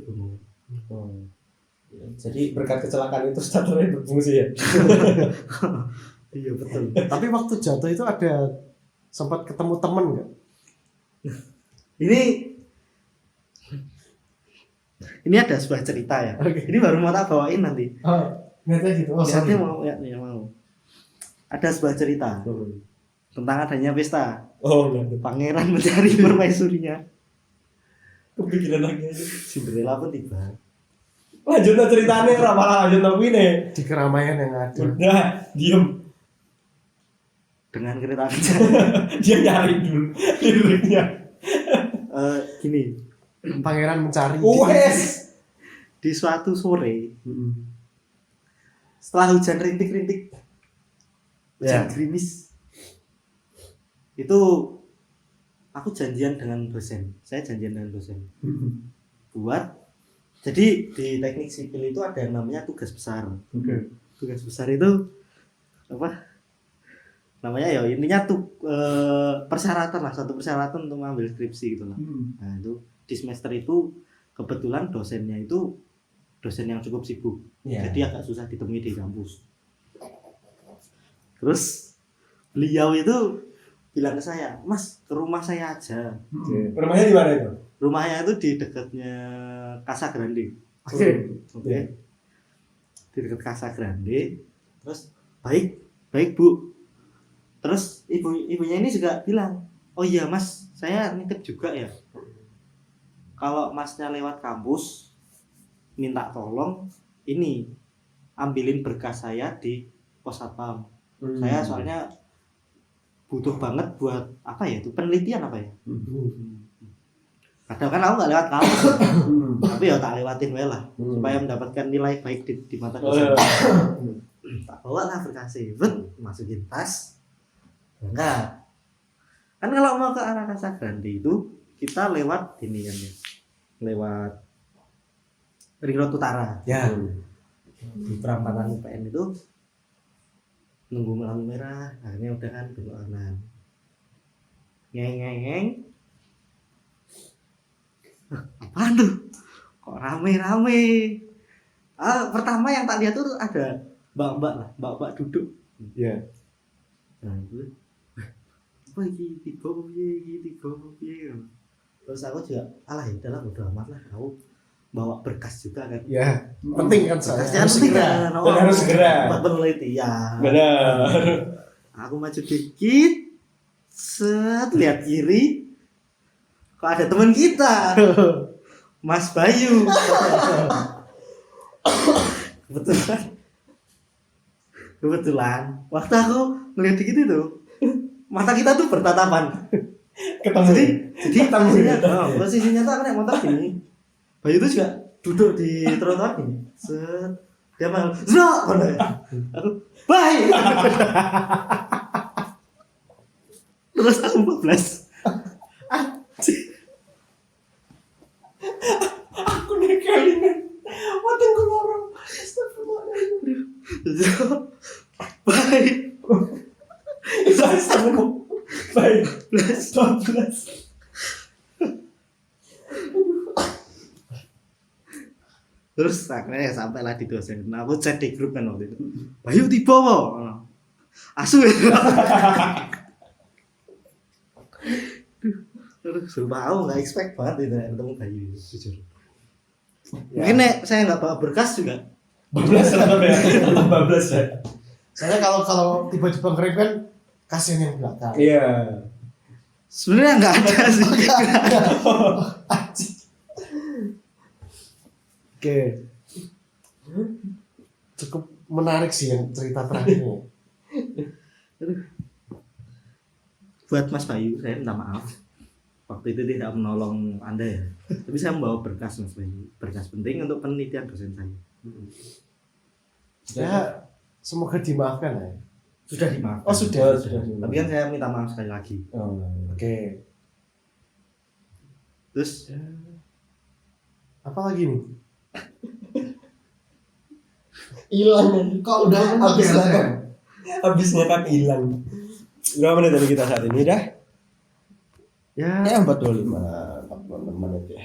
Jadi berkat kecelakaan itu starternya berfungsi ya. Iya betul. Tapi waktu jatuh itu ada sempat ketemu temen nggak? Ini ada sebuah cerita ya. Oke. Ini baru mau tak bawain nanti. Oh, nggak gitu. Oh, Nanti sorry. mau ya mau. Ada sebuah cerita tentang adanya pesta. Oh enggak. Pangeran mencari permaisurinya. Kepikiran lagi aja. Cinderella pun tiba. Lanjut ceritanya malah lanjut tapi nih. Di keramaian yang ada. Udah, diem. Dengan kereta kencang. Dia nyari dulu liriknya. Gini, Pangeran mencari. Wes. di suatu sore Mm-mm. setelah hujan rintik-rintik, hujan Ya. gerimis, itu aku janjian dengan dosen. Saya janjian dengan dosen buat, jadi di teknik sipil itu ada yang namanya tugas besar. Oke. Tugas besar itu apa namanya ya, intinya tuh persyaratan lah, satu persyaratan untuk mengambil skripsi gitu lah. Nah itu di semester itu kebetulan dosennya itu dosen yang cukup sibuk, Ya. jadi agak susah ditemui di kampus. Terus beliau itu bilang ke saya, Mas ke rumah saya aja. Rumahnya di mana itu? Rumahnya itu di dekatnya Casa Grande. Oke. Oke. Di dekat Casa Grande. Terus baik Bu. Terus ibunya ini juga bilang, oh iya Mas, saya nitip juga ya. Kalau Masnya lewat kampus, minta tolong ini ambilin berkas saya di pos satpam. Saya soalnya butuh banget buat apa ya itu, penelitian apa ya. Kadang kan aku nggak lewat kampus, tapi ya tak lewatin wae lah supaya mendapatkan nilai baik di mata dosen. Tak bawa lah berkasnya, masukin tas. Enggak. Kan kalau mau ke arah Casa Grande itu kita lewat ini kan ya. Lewat Ring Road Utara. Ya. Di perempatan UPN itu nunggu lampu merah, akhirnya udah kan belok kanan. Ngeng. Apaan tuh? Kok rame-rame? Pertama yang tak lihat tuh ada mbak-mbak duduk. Ya. Nah, itu apa iki tiba piye. Terus aku juga alah ya udahlah bodo amat lah, aku bawa berkas juga kan. Ya. Penting kan saya. Berkasnya harus segera. Dan harus segera. Buat penelitian. Benar. Aku maju dikit, set lihat kiri, kok ada teman kita, Mas Bayu. Kebetulan waktu aku ngeliat dikit itu mata kita tuh bertatapan. Ketemu. Jadi posisinya tuh aku naik motor gini, Bayu tuh juga duduk di trotoar gini, set dia malah aku bye. Terus aku 14. Aku nekalin. Watengku lorong. Astagfirullahaladzim. Bye. Baik. 12. Terus akhirnya sampailah di dosen. Nah, aku chat di grup kan waktu itu. Bayu tiba kok. Asu ya. Terus sumpah aku nggak expect banget itu ketemu Bayu, jujur. Mungkin nek saya nggak bawa berkas juga. 12 tetap ya. Tetap 12 ya. Soalnya kalau tiba-tiba ngerem kan kasihan yang belakang. Iya. Sebenarnya nggak ada sih. Oke. Cukup menarik sih yang cerita terakhirnya. Buat Mas Bayu, saya minta maaf. waktu itu tidak menolong Anda ya. Tapi saya membawa berkas Mas Bayu. Berkas penting untuk penelitian dosen saya. Ya, semoga dimaafkan ya. Sudah dimaafkan. Oh, sudah. Tapi kan saya minta maaf sekali lagi. Oh, oke. Terus Apa lagi nih? Hilang. Kok udah habis lah. Habisnya kan hilang. Berapa menit tadi kita saat ini dah? ya Ya 45 menit ya.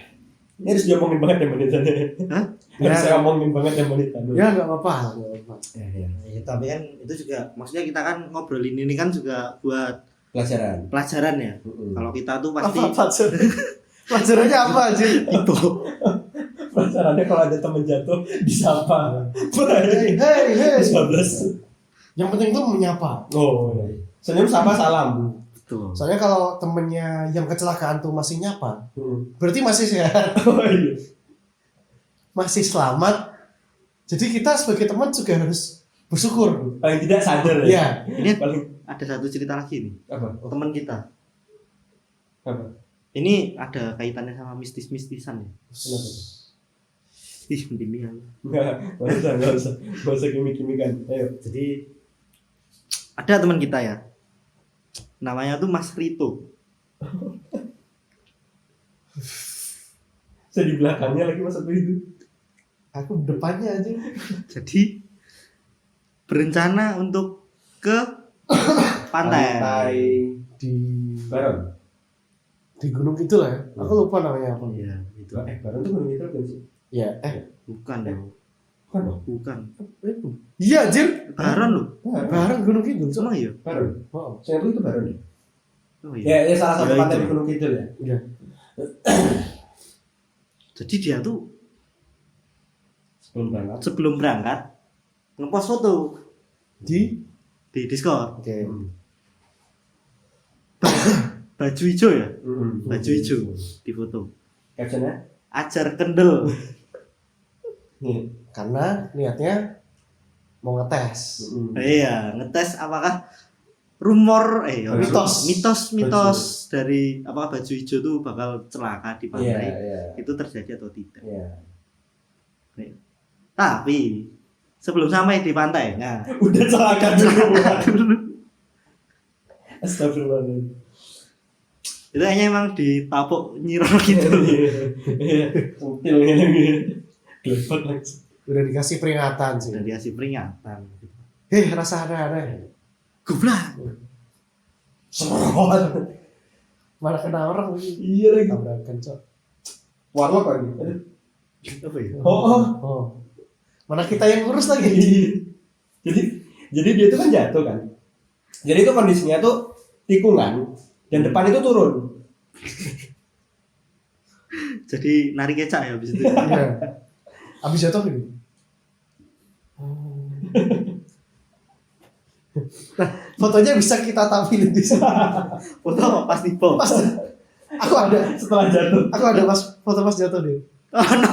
Ini harus diomongin banget ya menitannya. Hah? Harus Ya. saya omongin banget ya menitannya. Ya nggak apa-apa. Ya. Ya, tapi kan itu juga maksudnya kita kan ngobrolin ini kan juga buat Pelajaran. pelajaran ya. Kalau kita tuh pasti Apa pelajaran? Pelajarannya apa aja? itu. Pelajarannya kalau ada temen jatuh disapa. Hey. 15. Yang penting tuh menyapa. Oh, iya. Senyum sapa salam. Betul. Soalnya kalau temennya yang kecelakaan tuh masih nyapa, berarti masih sehat, Oh iya. masih selamat. Jadi kita sebagai teman juga harus bersyukur. Paling tidak sadar ya. Ya, Ini Paling ada satu cerita lagi nih. apa? Teman kita. Apa? Ini ada kaitannya sama mistis-mistisan ya. Kenapa? Ih, mending Enggak usah gimmick-gimmickan. Ayo. Jadi ada teman kita ya. Namanya tuh Mas Rito. Saya di belakangnya lagi masa itu. aku depannya aja. Jadi berencana untuk ke pantai. Di Baron. Gunung itu lah ya. Aku lupa namanya apa. Iya, itu. Baron tuh gunung itu kan sih? Ya, Bukan ya. Bukan dong. Bukan. iya anjir. Baron loh. Bareng Gunung Kidul. Cuma ya. Baron. Wow. Saya itu Baron ya. Oh iya. Ya salah satu Ya, pantai itu. di Gunung Kidul ya. Iya. Jadi dia tuh Sebelum berangkat. sebelum berangkat ngepost foto Di di Discord. Oke. Baju hijau ya. Mm-mm. Baju hijau di foto. Captionnya? Ajar kendel. Nih. Karena niatnya mau ngetes. Mm-mm. Iya, ngetes apakah rumor Mitos. dari apakah baju hijau tuh bakal celaka di Iya, pantai iya. itu terjadi atau tidak. Iya. Tapi sebelum sampai di pantai, nah Udah celaka celaka dulu. Astagfirullahaladzim. Itu kayaknya emang ditapuk nyiror gitu. Iya. Kutil ini. Gelepet langsung. Udah dikasih peringatan sih. Dan dikasih peringatan. Rasa aneh-aneh. Goblok. Serot. Malah kena orang. Iya lagi. Tabrakan, Cok. Warlock lagi. Aduh. Apa ya? Oh. Mana kita yang ngurus lagi? Jadi dia itu kan jatuh kan. Jadi itu kondisinya tuh tikungan dan depan itu turun. Jadi narik kecak ya habis itu. Iya. Abis jatuh ini. Nah, fotonya bisa kita tampilin di sini. Foto pas di bom. Pas aku ada Setelah jatuh. foto pas jatuh deh. Oh no.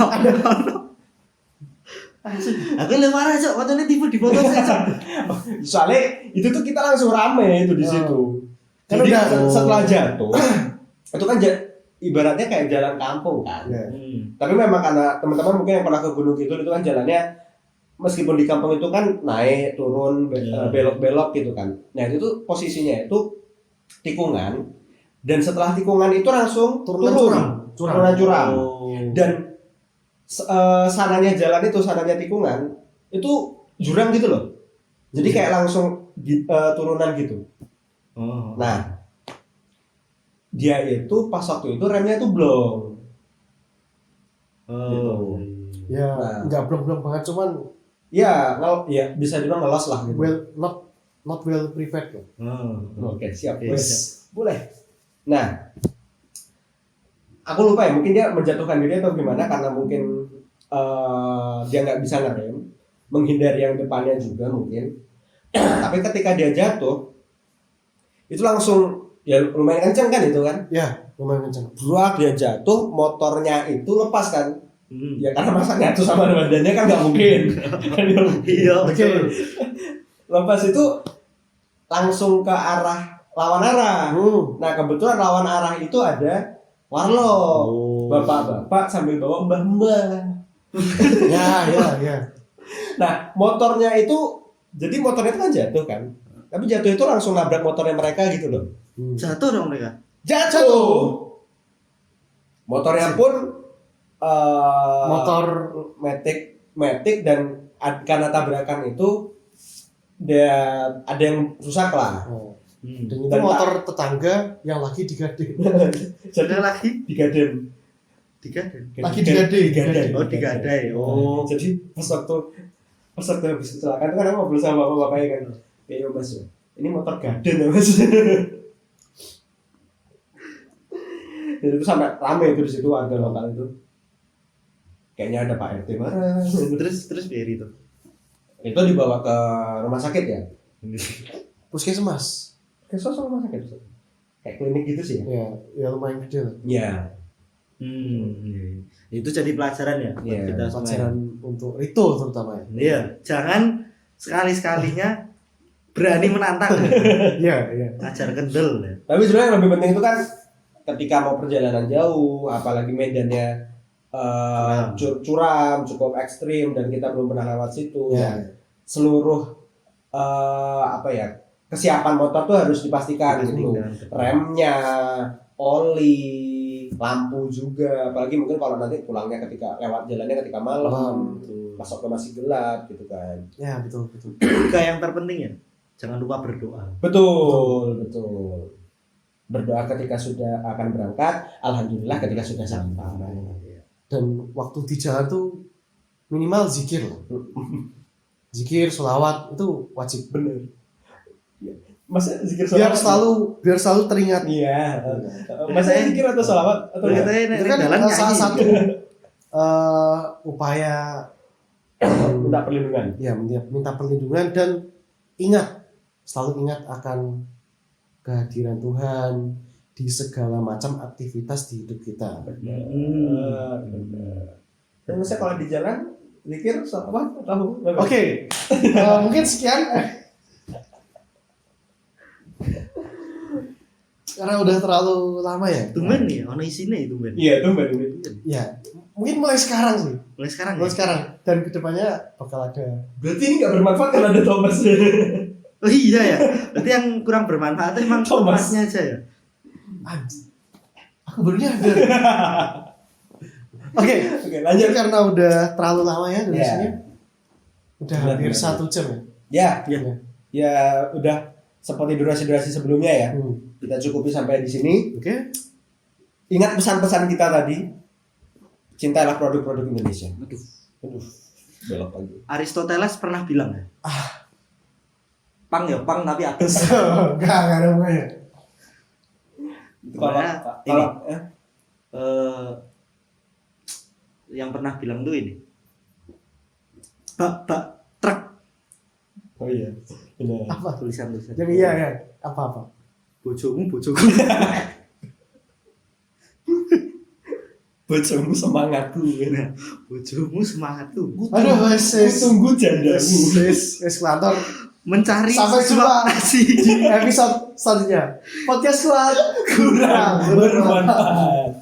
Aku lemar aja fotonya tipe di foto saya. Soalnya itu tuh kita langsung rame itu di situ. Kan Jadi udah setelah jatuh itu kan ibaratnya kayak jalan kampung kan. Ya. Tapi memang karena teman-teman mungkin yang pernah ke Gunung Kidul itu kan jalannya meskipun di kampung itu kan naik turun belok-belok gitu kan. Nah itu tuh posisinya itu tikungan dan setelah tikungan itu langsung Turunan curam. Oh. Dan sananya jalan itu sananya tikungan itu jurang gitu loh. Jadi kayak langsung turunan gitu. Oh. Nah dia itu pas waktu itu remnya tuh blong. Oh. Ya, Nah. nggak blong-blong banget, cuman Ya, ya bisa dibilang ngelos lah gitu. not well prepared loh. Oh. Oke, siap. Oke, Boleh. siap. Boleh. Nah, aku lupa ya, mungkin dia menjatuhkan diri atau gimana karena mungkin dia nggak bisa ngerem, menghindari yang depannya juga mungkin. Tapi ketika dia jatuh, itu langsung ya lumayan kenceng kan itu kan? Ya, lumayan kenceng. Bruak dia jatuh, motornya itu lepas kan? Hmm. Ya karena masa nyatu sama badannya kan nggak mungkin. Iya. Oke. Lepas itu langsung ke arah lawan arah. Nah kebetulan lawan arah itu ada warlock. Oh. Bapak-bapak sambil bawa mbah-mbah. Ya. Nah, motornya itu jadi motornya itu kan jatuh kan. Tapi jatuh itu langsung nabrak motornya mereka gitu loh. Jatuh dong mereka. Jatuh. Motornya pun Motor matic dan karena tabrakan itu ada yang rusak lah. Dan itu Dan motor tetangga yang lagi digade. Jadi lagi digadem. Lagi digade. Oh, digadai. Oh. Jadi pas waktu habis kecelakaan itu kan aku ngobrol sama bapak-bapaknya kan. Ya mas, ini motor gaden ya mas. Dan itu sampai rame itu di situ warga lokal itu. Kayaknya ada Pak RT marah. Terus biar itu. Itu dibawa ke rumah sakit ya. Puskesmas. Kayak rumah sakit. Kayak klinik gitu sih ya. Ya lumayan gede lah. Iya. Iya. Itu jadi pelajaran ya buat Iya, kita semua. Pelajaran untuk Rito terutama ya. Iya, jangan sekali-sekalinya berani menantang. Iya. Ajar kendel ya. Tapi sebenarnya yang lebih penting itu kan ketika mau perjalanan jauh, apalagi medannya curam, cukup ekstrim dan kita belum pernah lewat situ. Iya. Seluruh kesiapan motor tuh harus dipastikan gitu. Remnya, oli, lampu juga. Apalagi mungkin kalau nanti pulangnya ketika lewat jalannya ketika malam, masuknya masih gelap gitu kan. Ya betul. Juga yang terpenting ya, jangan lupa berdoa. Betul. Berdoa ketika sudah akan berangkat, alhamdulillah ketika sudah sampai. Dan waktu di jalan tuh minimal zikir loh. Zikir, sholawat itu wajib. Bener. Masa zikir Biar sholawat? selalu teringat. Iya. Masa zikir atau sholawat atau Kita Itu kan salah satu upaya minta perlindungan. ya minta perlindungan dan selalu ingat akan kehadiran Tuhan di segala macam aktivitas di hidup kita. Benar. Dan masa kalau di jalan zikir sholawat atau Oke. Mungkin sekian. Karena udah terlalu lama ya. Tumben nih, ono isine itu ben. Iya, itu benar. Ya, mungkin mulai sekarang sih. Mulai sekarang ya. Mulai sekarang dan kedepannya bakal ada. Berarti ini nggak bermanfaat kalau ada Thomas. Oh iya ya. Berarti yang kurang bermanfaat itu emang Thomas. Thomasnya aja ya. Anjir. Aku baru nyadar. Oke, Oke, lanjut lanjut. karena udah terlalu lama ya durasinya. Ya. Udah Benar, hampir benar. 1 jam ya. Ya, Iya. ya udah seperti durasi-durasi sebelumnya ya. Kita cukupi sampai di sini. Oke. Ingat pesan-pesan kita tadi. Cintailah produk-produk Indonesia. Aduh, belok lagi. Aristoteles pernah bilang ya. Pang ya, pang tapi atas. Enggak ada hubungannya. Kalau Yang pernah bilang tuh ini. Bak truk. oh iya, benar. Apa? Tulisan-tulisan. Yang iya ya. Apa? Bojomu. Bojomu semangatku. Bojomu semangat tuh. Aduh, wes. Tunggu jandamu. Wes kantor. Mencari Sampai sesuap jumpa nasi. di episode selanjutnya. Podcast kurang Bermanfaat.